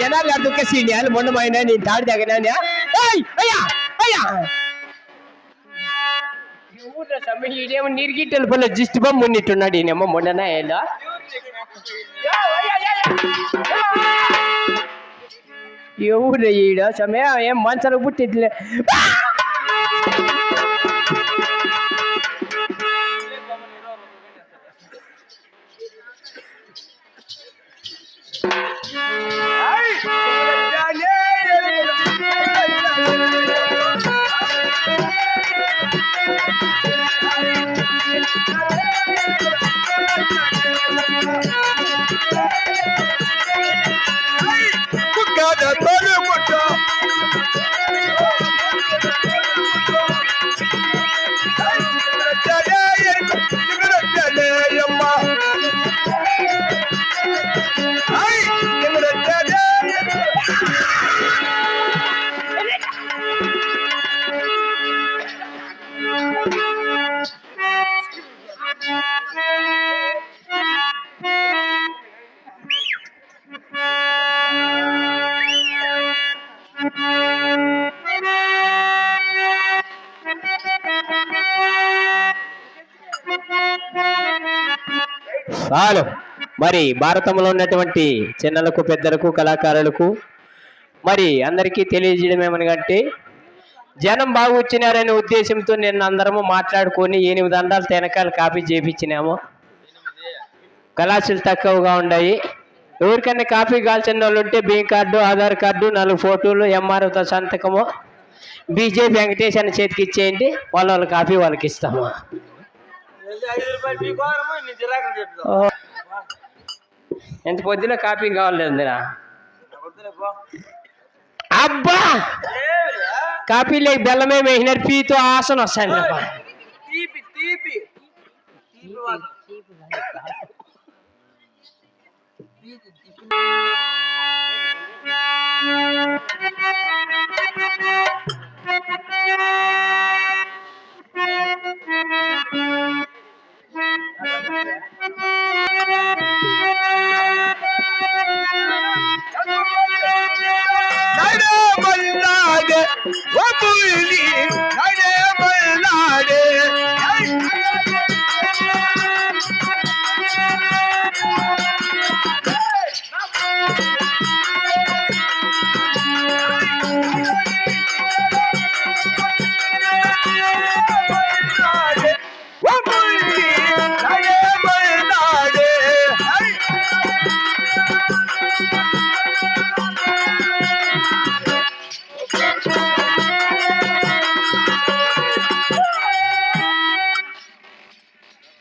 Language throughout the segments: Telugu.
జనాలు అడుగుకేసి నేను మొండమైన నేను తాడి తగినా అయ్యా అయ్యా ఇదేమో నీరుగిట్టెలు పనులు జిస్ట్ బొమ్మ ఉన్నట్టున్నాడు ఈయనేమో మొండనా ఎలా ఎవరు ఈడ సమయం ఏం మంచాలు పుట్టిట్లే చాలు. మరి భారతంలో ఉన్నటువంటి చిన్నలకు పెద్దలకు కళాకారులకు మరి అందరికీ తెలియజేయడం ఏమనగంటే జనం బాగా వచ్చినారనే ఉద్దేశంతో నిన్న అందరము మాట్లాడుకొని 8 దండాలు తెనకాలు కాపీ చేయించినాము. కళాశాలలు తక్కువగా ఉన్నాయి. ఎవరికైనా కాపీ కాల్చిన వాళ్ళు ఉంటే బ్యాంక్ కార్డు ఆధార్ కార్డు 4 ఫోటోలు ఎంఆర్ఓతో సంతకము బీజేపీ వెంకటేష్ అని చేతికి ఇచ్చేయండి. వాళ్ళ కాపీ వాళ్ళకి ఇస్తాము. ఎంత పొద్దున కాపీ కావాలందిరా అబ్బా కాపీ లేక బెల్లమే వేసినారు పీతో ఆసన వస్తాను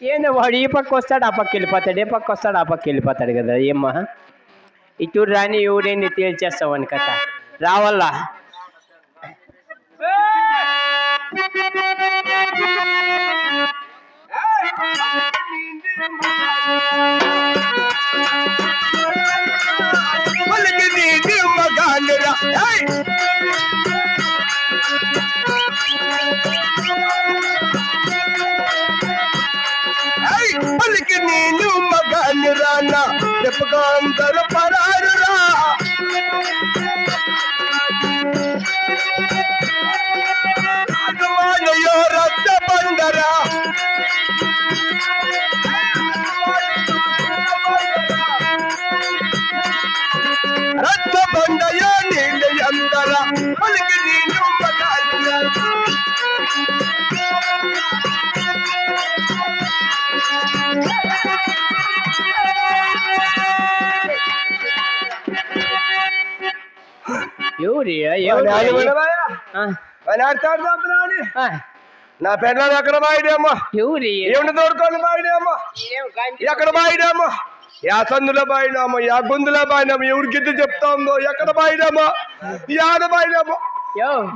ఏందో వాడు ఈ పక్క వస్తాడు ఆ పక్క వెళ్ళిపోతాడు, ఏ పక్క వస్తాడు ఆ పక్క వెళ్ళిపోతాడు కదా. ఏమ్మా ఇటు రాని ఎవడేంది తేల్చేస్తావని కథ రావాలా. పలికి నేను మగాన్ని రానా చెప్పుగా అందరూ పరారురా మానయో రక్త బండరా రక్త బండయో నీళ్ళు అందరా పలికి నేను మగాన్ని నా పెళ్ళాలు ఎక్కడ బాయిడేమో ఏమిటి దొరకని బాయిడేమో ఎక్కడ బాయిడేమో యా సందులో బాయినామో యా గుందులో బాయినామో ఎవరు గిద్దు చెప్తా ఉందో ఎక్కడ బాయినామో యాడ బాయినామో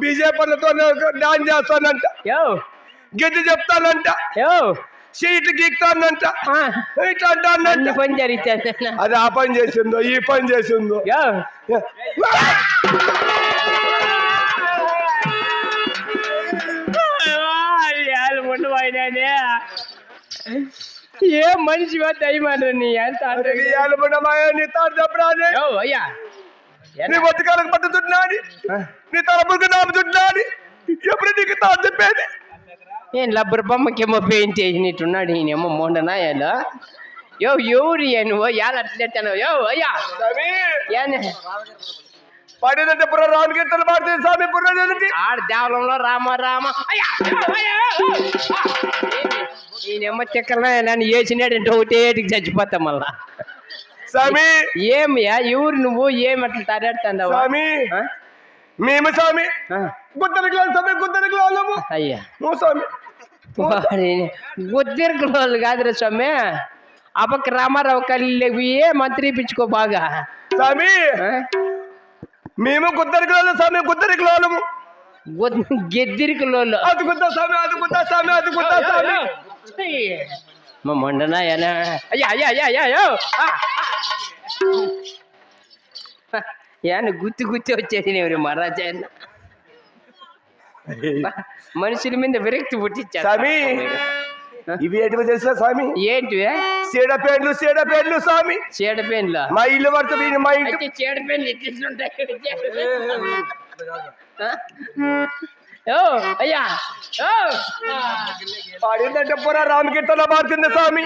బీజేపీలతో డాన్ చేస్తానంట గిద్దు చెప్తానంట సీట్లు గీక్తానంట ఇట్లా అంటానంట పని జరిగితే అది ఆ పని చేసిందో ఈ పని చేసిందో ఏ మనిషి దయమాట నీ ఎంత అయ్యా నీ బతుకాలకు పట్టుతున్నాడు, నీ తలపులకు నాపుతున్నాడు. ఎప్పుడు నీకు తాను చెప్పేది? ఏం లబ్బర్ బొమ్మకేమో పెయింట్ వేసినట్టున్నాడు ఈయనేమో మొండనాయాలు. ఎవరు నువ్వు ఎలా అట్లెట్టాను? అయ్యా పాడేదంటే పుర్ర రామ్ కీర్తన పాడుతుంది స్వామి. పుర్ర ఆడ దేవలంలో రామ రామ ఈయనమ్మ చెక్కల నన్ను వేసినాడంటే ఒకటేటికి చచ్చిపోతాం మళ్ళా. స్వామి ఏమయ్యా ఎవరు నువ్వు? ఏమి అట్లా తరాడుతావు స్వామి? మేము స్వామి గుద్దరికలు స్వామి, గుద్దరికలు అయ్యా స్వామి. గుద్దరికలు కాదురా స్వామి, అప్పకి రామారావు కళ్ళు ఏ మంత్రి ఇప్పించుకో బాగా స్వామి. మేము గుద్దరికలు స్వామి, గుద్దరికలు గెద్దిరికలో అది గుద్దా స్వామి, అది గుద్దా స్వామి, అది గుద్దా స్వామి. మా మొండనా అయ్యా అయ్యా అయ్యా అయ్యా యాను గుత్తి గుత్తి వచ్చేది ఎవరు మహారాజా మనుషుల మీద విరక్తి పుట్టించారు స్వామి. ఇవి ఏంటివో తెలుసా స్వామి? ఏంటివి? చీడపేండ్లు, చీడపేండ్లు స్వామి. చీడపేండ్లు? మా ఇల్లు వరుస మా ఇంటి చీడపేండ్లు ఎట్లుంటాయి? అయ్యా పాడిందంటే పురా రామకీర్తన పాడుతుంది స్వామి.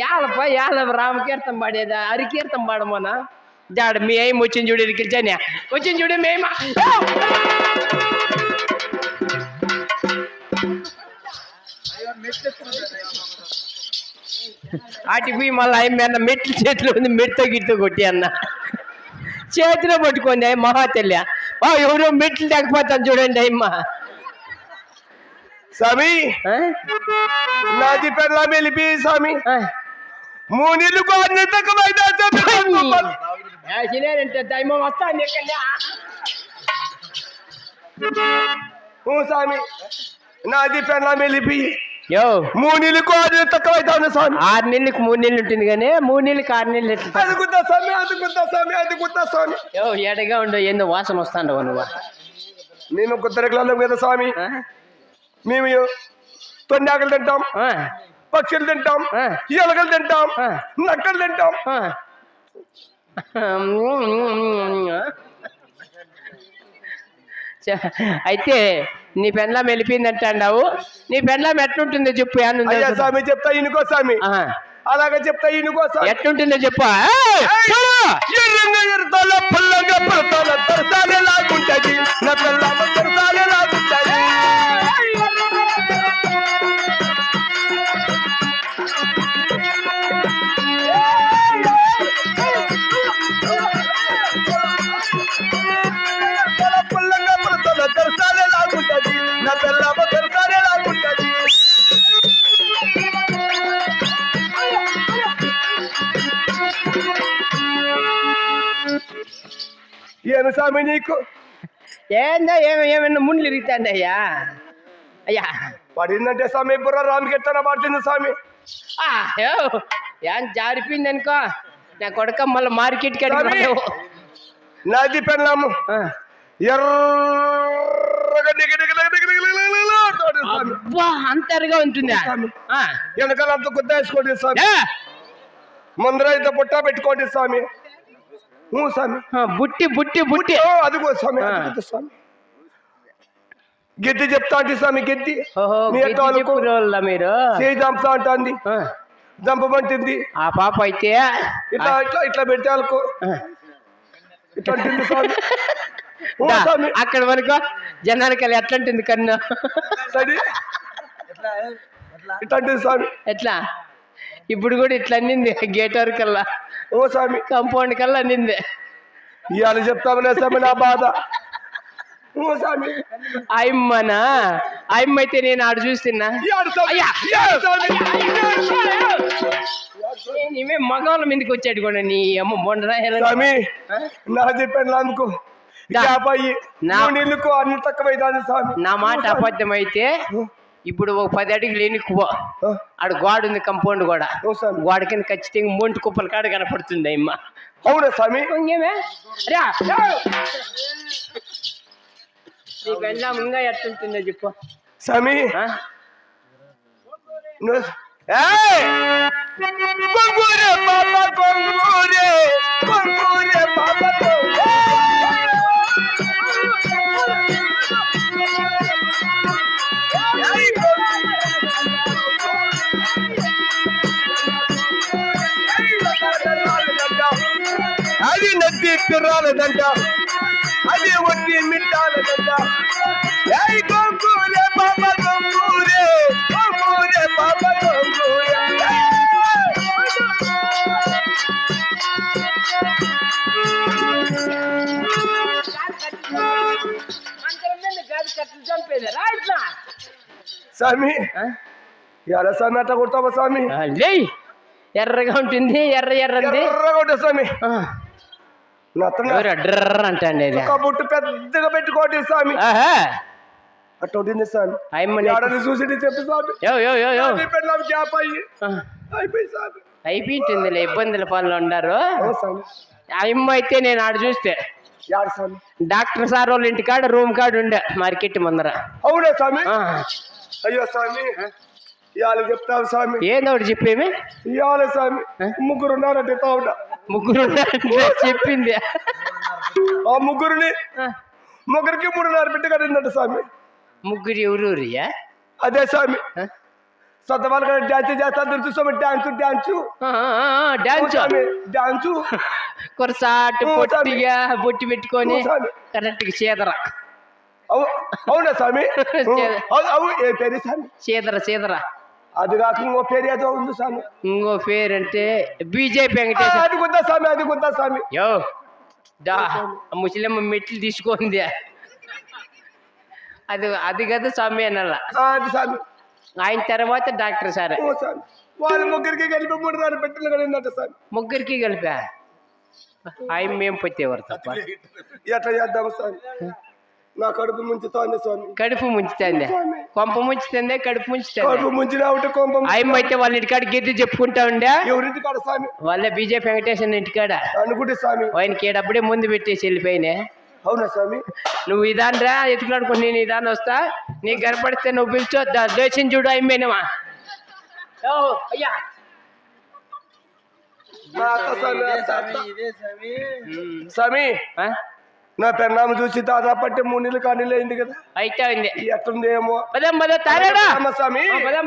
యాలపా యాల రామకీర్తం పాడేదా? హరికీర్తం పాడమోనా? జాడ మీ ఏం వచ్చింది చూడు, ఇరికిల్చానే వచ్చింది చూడు మేమా. అటుపోయి మళ్ళీ ఆయన మెట్లు చేతిలో ఉంది, మెట్తో గిట్తో కొట్టి అన్న చేతిలో పట్టుకోండి అయ్యి మహాతల్య. ఎవరో మెట్లు తగ్గిపోతాను చూడండి అయ్యమ్మ. స్వామి నాది పెళ్ళ మెలిపి స్వామి. మూనీళ్ళు వస్తాను స్వామి. నాది పెళ్ళ మెలిపి మూనీళ్ళు తక్కువైతే స్వామి. 6 నెలలకు 3 నెలలు ఉంటుంది కానీ 3 నెలలకు 6 నెలలు ఎట్లా? అది గుద్దా స్వామి, అది గుద్దా స్వామి, అది గుద్దా స్వామి. ఎడగా ఉండవు ఏందో వాసన వస్తాండవు నువ్వు. మేము గుద్దరికలం కదా స్వామి. మేము తొండాకలు తింటాం, పక్షులు తింటాం, ఎలకలు తింటాం, నక్కలు తింటాం. అయితే నీ పెండ్లం వెళ్ళిపోయిందంటే అన్నావు. నీ పెండ్లం ఎట్లుంటుందో చెప్పు. స్వామి చెప్తా ఇనుకో స్వామి, అలాగే చెప్తా ఇనుకో స్వామి. ఎట్లుంటుందో చెప్పు. ఎర్రగా పుల్లగా పుడతాను తరసాలే లాగుంటది నా పిల్ల తరసాలే లాగుంటది. పుల్లగా పుడతాను తరసాలే లాగుంటది నా పిల్ల తరసాలే లాగుంటది. ఏమి స్వామి నీకు? ఏందో ఏమన్నా ముండ్లు ఇరుగుతాండి అయ్యా. అయ్యా పడిందంటే స్వామి బుర్ర రామకీర్తన పడుతుంది స్వామి. ఏం జారిపోయింది అనుకో నా కొడుక. మళ్ళీ మార్కెట్ కి నాది పెళ్ళాము ఎర్రగా అంతరుగా ఉంటుందా? వెనకాల అంత గుద్ద వేసుకోండి స్వామి, ముందర అయితే బుట్ట పెట్టుకోండి స్వామి. స్వామి బుట్టి బుట్టి బుట్టి అదిగో స్వామి, స్వామి గిద్ది చెప్తా అంటే స్వామి. గిద్ది మీరు చేయి చంపుతా అంటుంది, చంపమంటుంది. ఆ పాప అయితే ఇట్లా ఇట్లా ఇట్లా పెడితే అనుకో ఇట్లా అంటుంది స్వామి. అక్కడ వరకు జనాలకి ఎట్లా ఉంటుంది కన్ను ఇట్లా అంటుంది స్వామి. ఎట్లా ఇప్పుడు కూడా ఇట్లా అన్నింది గేట్ వరకల్లా. స్వామి కాంపౌండ్ కల్లా అన్నింది. ఇవాళ చెప్తామనే స్వామి నా బాధ. స్వామి అయమ్మనా అయమ్మ అయితే నేను ఆడు చూస్తున్నా. నీవే మగవాళ్ళ మీదకి వచ్చాడు కూడా నీ అమ్మ బొండరా. స్వామి నాది పెళ్ళానుకో అన్ని తక్కువైతే స్వామి. నా మాట అబద్ధం అయితే ఇప్పుడు ఒక 10 అడుగులు ఎన్నుకుపో. ఆడ గోడ ఉంది, కంపౌండ్ గోడ. గోడ కింద ఖచ్చితంగా మొంటి కుప్పల కాడ కనపడుతుంది అమ్మ. అవునా స్వామి? ఇంకేమే నీకు వెళ్ళాం ఇంకా ఎట్లుంటుందో చెప్పు స్వామి. కొంగూరే పాప కొంగూరే కొంగూరే పాప నది పిర్రాలదంట అది ఒట్టి మిట్టాలదంట ఏయ్ గొంగూరే పాప గొంగూరే గొంగూరే పాప గొంగూరే స్వామి ఎలా స్వామి అట్లా కొడతావా స్వామి ఎర్రగా ఉంటుంది ఎర్రది ఎర్రగా ఉంటా స్వామి డ్రర్ అంటే ఒక బుట్టు పెద్దగా పెట్టుకోండి స్వామి అట్లా ఉంటుంది స్వామి చూసి చెప్పి స్వామి గ్యాప్ అయిపోయి స్వామి అయిపోయింటుందిలే ఇబ్బందుల పనులు ఉన్నారు అమ్మ అయితే నేను ఆడ చూస్తే డాక్టర్ సార్ వాళ్ళ ఇంటికాడ రూమ్ కాడ ఉండే మార్కెట్ ముందర. అవునా స్వామి? అయ్యో స్వామి ఇవాళ చెప్తావు స్వామి. ఏందో ఒకటి చెప్పేమి ఇవాళ స్వామి ముగ్గురు ఉన్నారంటే ముగ్గురు చెప్పింది. ఆ ముగ్గురికి 3.5 బిడ్డ కడిందంట స్వామి. ముగ్గురు ఎవరూరియా? అదే స్వామి సొంత వాళ్ళ డాన్స్ చేస్తా స్వామి. డాన్స్ కొరసాటు పొట్టిగా బొట్టి పెట్టుకొని కరెక్ట్ గా చీదర. అవునా స్వామి? ఏ పేరు స్వామి? చీదర. అది కాక ఇంకో పేరు ఏదో ఉంది స్వామి. ఇంకో పేరు అంటే బీజేపీ వెంకటేశ్వర. అది గుందా స్వామి. యో ముస్లిం మెట్లు తీసుకుంది అది కదా స్వామి అన్నలా. అది స్వామి. ఆయన తర్వాత డాక్టర్ సార్. వాళ్ళు ముగ్గురికి కలిపి 3.5 బిడ్డలు కలిగిందట సార్. ముగ్గురికి కలిపా ఆయన మేము పెట్టేవారు తప్ప. ఎట్లా చేద్దాం సార్? నా కడుపు ముంచుతోంది స్వామి. కడుపు ముంచుతుంది, కొంప ముంచుతుంది, కడుపు ముంచుతుంది. కడుపు ముంచినా ఉంటే కొంప. ఆయన అయితే వాళ్ళ ఇంటికాడ గెద్ది చెప్పుకుంటా ఉండే. ఎవరింటికాడ స్వామి? వాళ్ళ బీజేపీ వెంకటేశ్వర ఇంటికాడ అనుకుంటే స్వామి. ఆయనకి ఏడప్పుడే ముందు పెట్టేసి వెళ్ళిపోయినా. అవునా స్వామి? నువ్వు ఇదాన్ రా ఎత్తులాడుకుని నేను ఇదాన్ని వస్తా, నీకు గడపడితే నువ్వు పిలిచో దోషిని చూడు అయిపోయినావా. అయ్యా స్వామి నా పెన్నాము చూసి దాదాపు 3 నెలలు కానీళ్ళు అయింది కదా. అయితే అయింది. ఎట్లుంది ఏమో. పదం తారాడా స్వామి. పదం